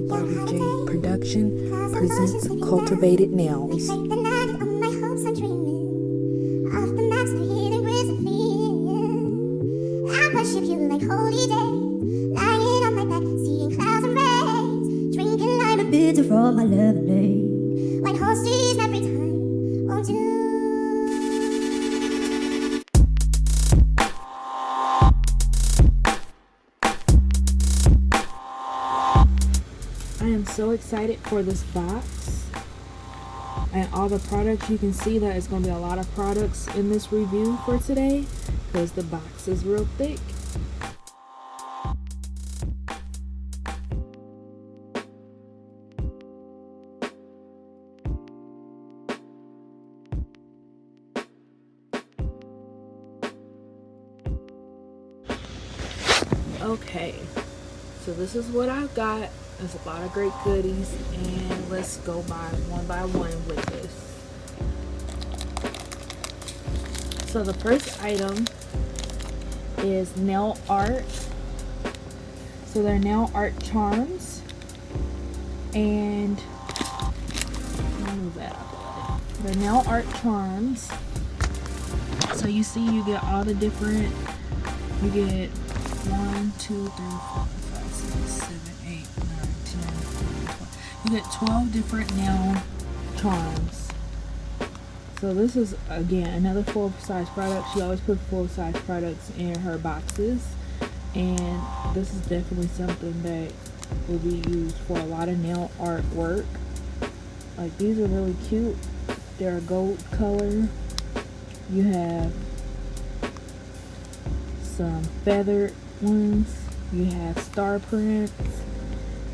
Bobby J Production presents Cultivated Nails. From my lemonade, white horses every time, won't you? I am so excited for this box and all the products. You can see that it's going to be a lot of products in this review for today because the box is real thick. Okay, so this is what I've got. There's a lot of great goodies, and let's go by one with this. So the first item is nail art. So they're nail art charms, and I'll move that out the way. They're nail art charms. So you see, you get all the different. You get 1, 2, 3, 4, 5, 6, 7, 8, 9, 10, 11, 12. You get 12 different nail charms. So this is, again, another full-size product. She always puts full-size products in her boxes. And this is definitely something that will be used for a lot of nail art work. Like, these are really cute. They're a gold color. You have some feathered ones, you have star prints,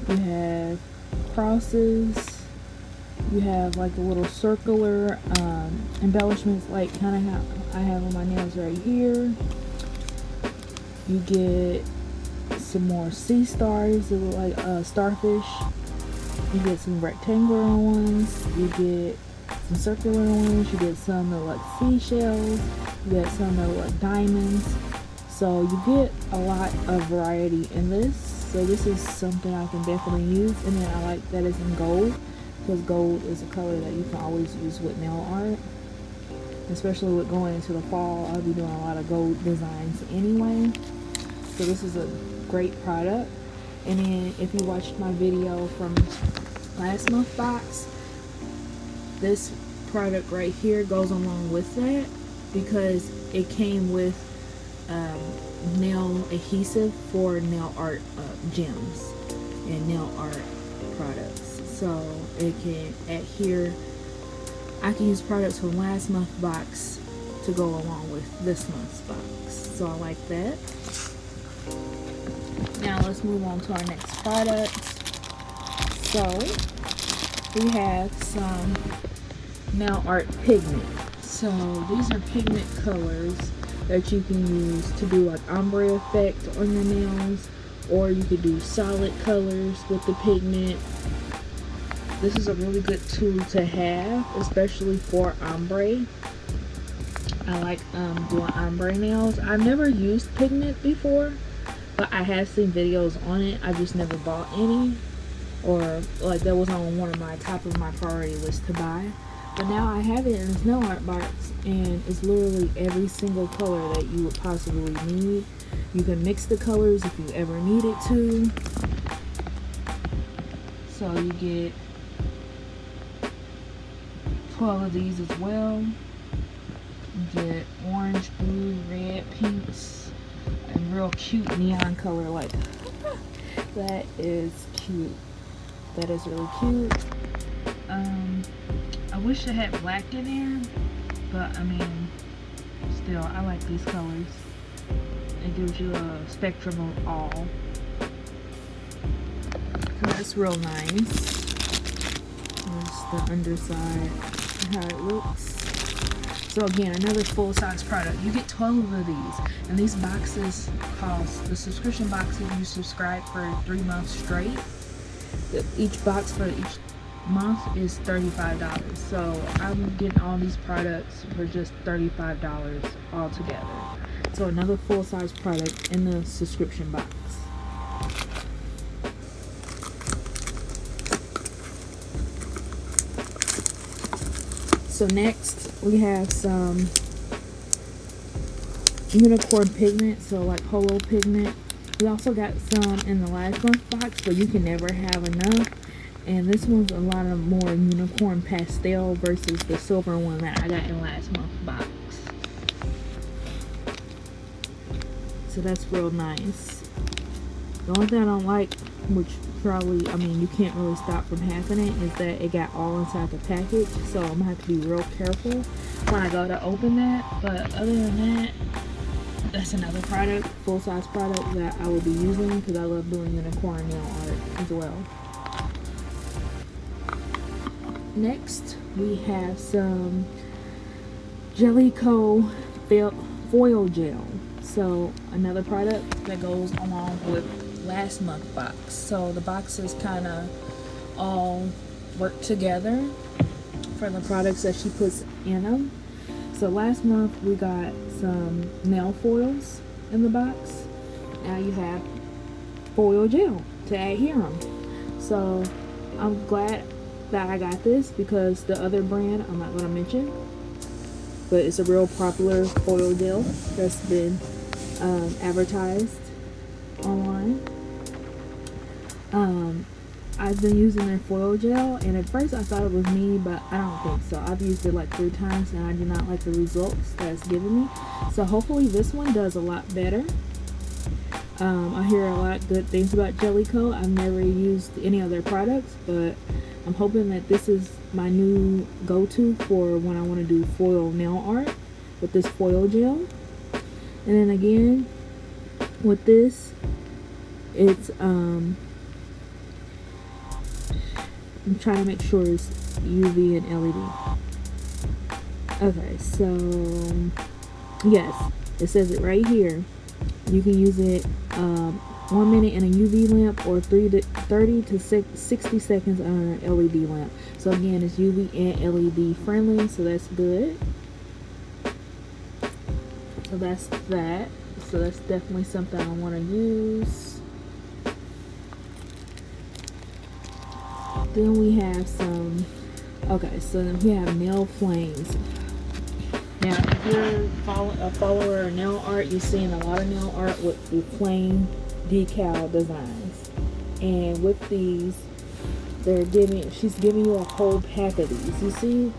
you have crosses, you have like a little circular embellishments, like kind of how I have on my nails right here. You get some more sea stars that look like starfish. You get some rectangular ones, you get some circular ones, you get some that look like seashells, you get some that look like diamonds. So you get a lot of variety in this. So this is something I can definitely use. And then I like that it's in gold, because gold is a color that you can always use with nail art. Especially with going into the fall, I'll be doing a lot of gold designs anyway. So this is a great product. And then if you watched my video from last month's box, this product right here goes along with that, because it came with nail adhesive for nail art gems and nail art products, so it can adhere. I can use products from last month's box to go along with this month's box, so I like that. Now let's move on to our next product. So we have some nail art pigment. So these are pigment colors that you can use to do like ombre effect on your nails, or you could do solid colors with the pigment. This is a really good tool to have, especially for ombre. I like doing ombre nails. I've never used pigment before, but I have seen videos on it. I just never bought any, or like that was on one of my top of my priority list to buy. But now I have it in this nail art box, and it's literally every single color that you would possibly need. You can mix the colors if you ever needed to. So you get 12 of these as well. You get orange, blue, red, pinks, and real cute neon color. Like, that is cute. That is really cute. I wish I had black in there, but I mean, still, I like these colors. It gives you a spectrum of all. So that's real nice. There's the underside, how it looks. So again, another full-size product. You get 12 of these, and these boxes cost, the subscription box, if you subscribe for 3 months straight, each box for each month is $35. So I'm getting all these products for just $35 altogether. So another full-size product in the subscription box. So next we have some unicorn pigment, so like holo pigment. We also got some in the last month box, but you can never have enough. And this one's a lot of more unicorn pastel versus the silver one that I got in last month box. So that's real nice. The only thing I don't like, which probably, I mean, you can't really stop from having it, is that it got all inside the package. So I'm gonna have to be real careful when I go to open that. But other than that, that's another product, full-size product that I will be using because I love doing unicorn nail art as well. Next, we have some Jellico foil gel. So another product that goes along with last month box. So the boxes kind of all work together for the products that she puts in them. So last month we got some nail foils in the box. Now you have foil gel to adhere them. So I'm glad that I got this because the other brand I'm not going to mention, but it's a real popular foil gel that's been advertised online. I've been using their foil gel, and at first I thought it was me, but I don't think so. I've used it like 3 times and I do not like the results that it's given me. So hopefully this one does a lot better. I hear a lot of good things about Jellico. I've never used any of their products, but I'm hoping that this is my new go-to for when I want to do foil nail art with this foil gel. And then again, with this, it's I'm trying to make sure it's UV and LED. Okay, so yes, it says it right here. You can use it 1 minute in a UV lamp or 30 to 60 seconds on an LED lamp. So again, it's UV and LED friendly, so that's good. So that's that. So that's definitely something I want to use. Then we have some, okay, so then we have nail flames. Now, if you're a follower of nail art, you're seeing a lot of nail art with the flame decal designs. And with these, she's giving you a whole pack of these. You see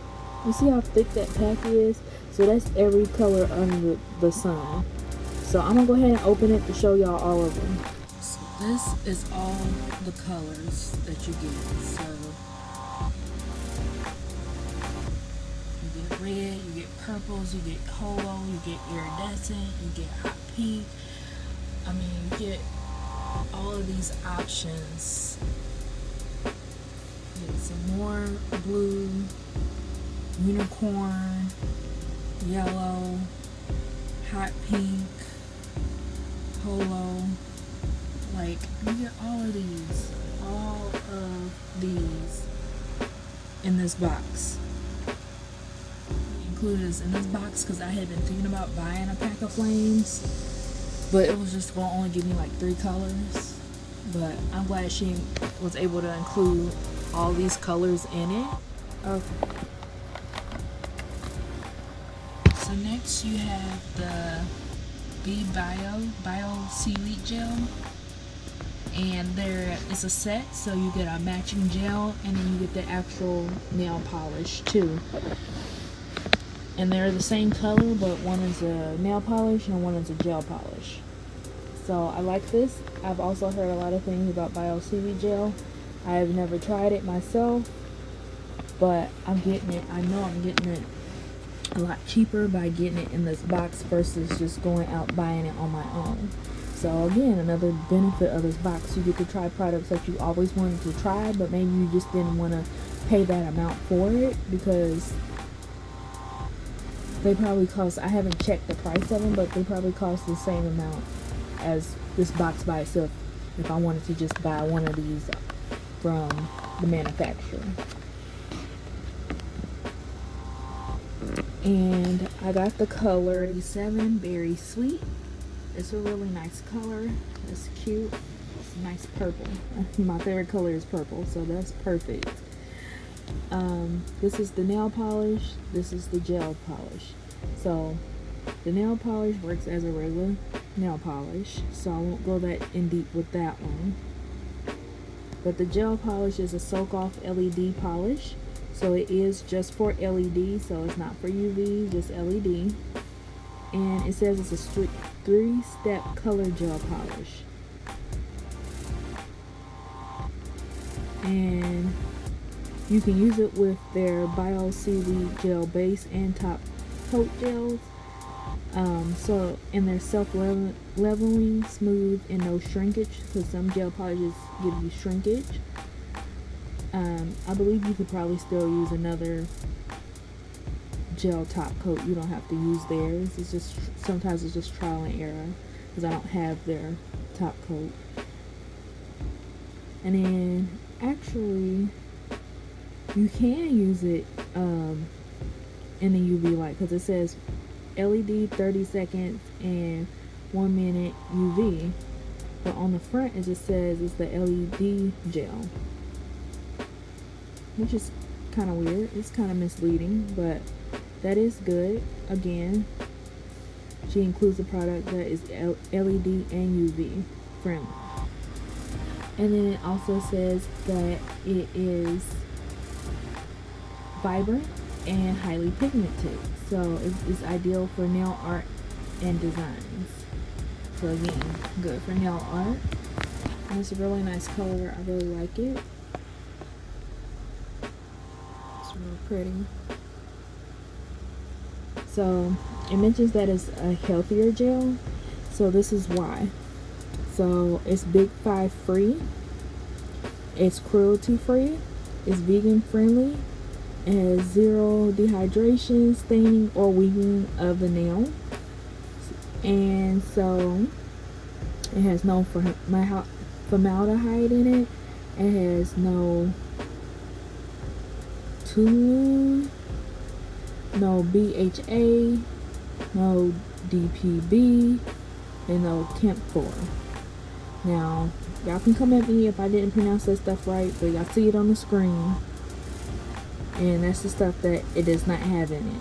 how thick that pack is? So that's every color under the sun. So I'm gonna go ahead and open it to show y'all all of them. So this is all the colors that you get. So you get red, you get purples, you get holo, you get iridescent, you get hot pink. I mean, you get all of these options. You get some more blue, unicorn, yellow, hot pink, holo. Like, you get all of these in this box. Included in this box because I had been thinking about buying a pack of flames, but it was just going to only give me like 3 colors. But I'm glad she was able to include all these colors in it. Okay. So next you have the Bio Seaweed Gel. And it's a set, so you get a matching gel and then you get the actual nail polish too. And they're the same color, but one is a nail polish and one is a gel polish. So I like this. I've also heard a lot of things about Bio Seaweed Gel. I have never tried it myself, but I'm getting it. I know I'm getting it a lot cheaper by getting it in this box versus just going out buying it on my own. So again, another benefit of this box, you get to try products that you always wanted to try, but maybe you just didn't want to pay that amount for it because they probably cost, I haven't checked the price of them, but they probably cost the same amount as this box by itself if I wanted to just buy one of these from the manufacturer. And I got the color 37 Berry Sweet. It's a really nice color. It's cute. It's a nice purple. My favorite color is purple, so that's perfect. This is the nail polish, this is the gel polish. So the nail polish works as a regular nail polish, so I won't go that in deep with that one. But the gel polish is a soak off LED polish, so it is just for LED, so it's not for UV, just LED. And it says it's a 3-step color gel polish. And you can use it with their bio seaweed gel base and top coat gels. And they're self-leveling, smooth, and no shrinkage, because some gel polishes give you shrinkage. I believe you could probably still use another gel top coat. You don't have to use theirs. It's just sometimes it's just trial and error, because I don't have their top coat. And then actually you can use it in the UV light, because it says LED 30 seconds and 1 minute UV, but on the front it just says it's the LED gel, which is kind of weird. It's kind of misleading, but that is good. Again, she includes a product that is LED and UV friendly. And then it also says that it is vibrant and highly pigmented, so it's ideal for nail art and designs. So again, good for nail art. And it's a really nice color. I really like it. It's really pretty. So it mentions that it's a healthier gel, so this is why. So it's Big 5 free, it's cruelty free, it's vegan friendly, it has 0 dehydration, staining, or weakening of the nail, and so it has no formaldehyde in it. It has no toluene, no BHA, no DPB, and no camphor. Now, y'all can come at me if I didn't pronounce that stuff right, but y'all see it on the screen. And that's the stuff that it does not have in it.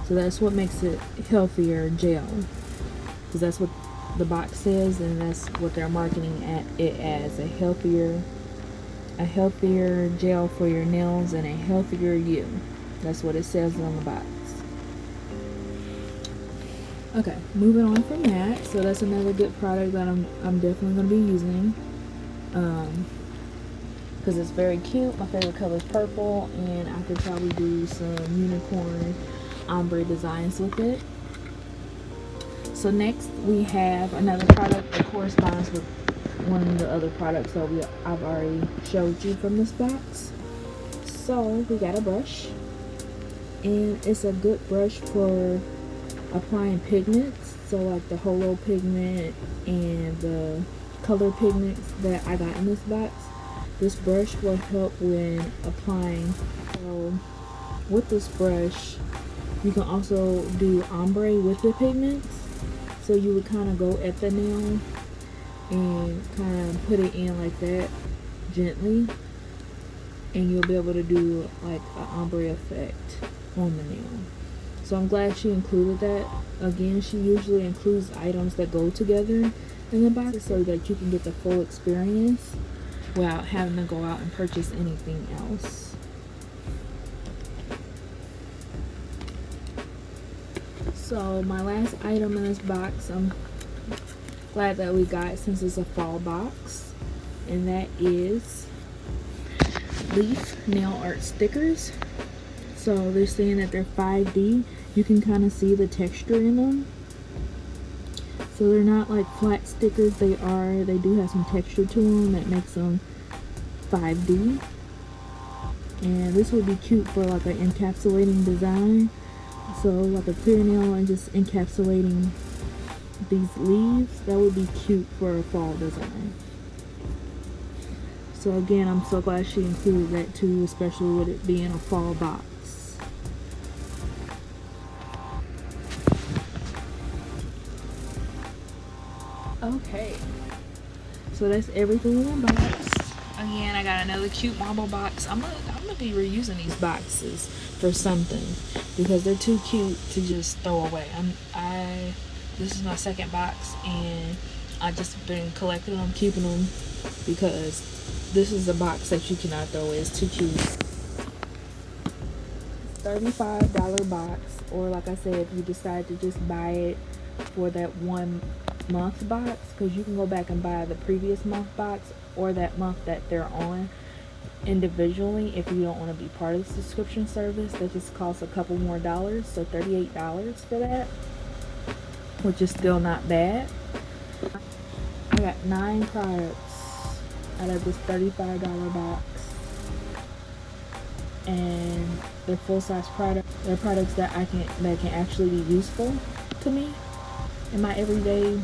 So that's what makes it healthier gel. Because that's what the box says, and that's what they're marketing it as, a healthier gel for your nails and a healthier you. That's what it says on the box. Okay, moving on from that. So that's another good product that I'm definitely going to be using, because it's very cute. My favorite color is purple, and I could probably do some unicorn ombre designs with it. So next we have another product that corresponds with one of the other products that I've already showed you from this box. So we got a brush, and it's a good brush for applying pigments, so like the holo pigment and the color pigments that I got in this box. This brush will help when applying. So with this brush you can also do ombre with the pigments, so you would kind of go at the nail and kind of put it in like that gently, and you'll be able to do like an ombre effect on the nail. So I'm glad she included that. Again, she usually includes items that go together in the box so that you can get the full experience without having to go out and purchase anything else. So my last item in this box, I'm glad that we got since it's a fall box, and that is Leaf nail art stickers. So they're saying that they're 5D. You can kind of see the texture in them. So they're not like flat stickers. They do have some texture to them that makes them 5D. And this would be cute for like an encapsulating design. So like a clear nail and just encapsulating these leaves. That would be cute for a fall design. So again, I'm so glad she included that too, especially with it being a fall box. Okay, so that's everything in the box. Again, I got another cute marble box. I'm gonna be reusing these boxes for something because they're too cute to just throw away. This is my second box and I just been collecting them, keeping them because this is a box that you cannot throw away. It's too cute. $35 box, or like I said, if you decide to just buy it for that 1 month box, because you can go back and buy the previous month box or that month that they're on individually if you don't want to be part of the subscription service. That just costs a couple more dollars, so $38 for that, which is still not bad. I got 9 products out of this $35 box, and they're full-size products. They're products that can actually be useful to me in my everyday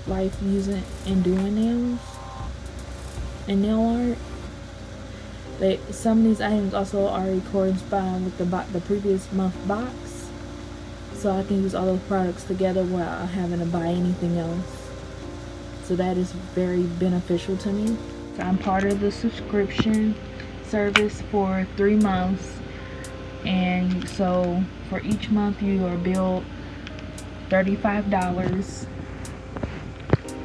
life, using and doing nails and nail art. Some of these items also already correspond with the previous month box, so I can use all those products together without having to buy anything else. So that is very beneficial to me. So I'm part of the subscription service for 3 months, and so for each month you are billed $35,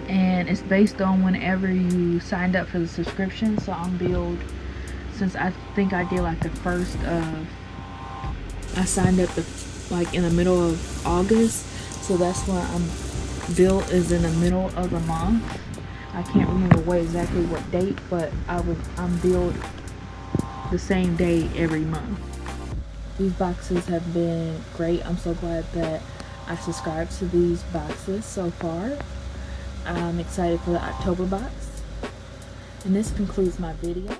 and it's based on whenever you signed up for the subscription. So I'm billed, since I think I did like the first of, I signed up like in the middle of August, so that's why I'm billed is in the middle of the month. I can't remember exactly what date, but I'm billed the same day every month. These boxes have been great. I'm so glad that I subscribed to these boxes so far. I'm excited for the October box. And this concludes my video.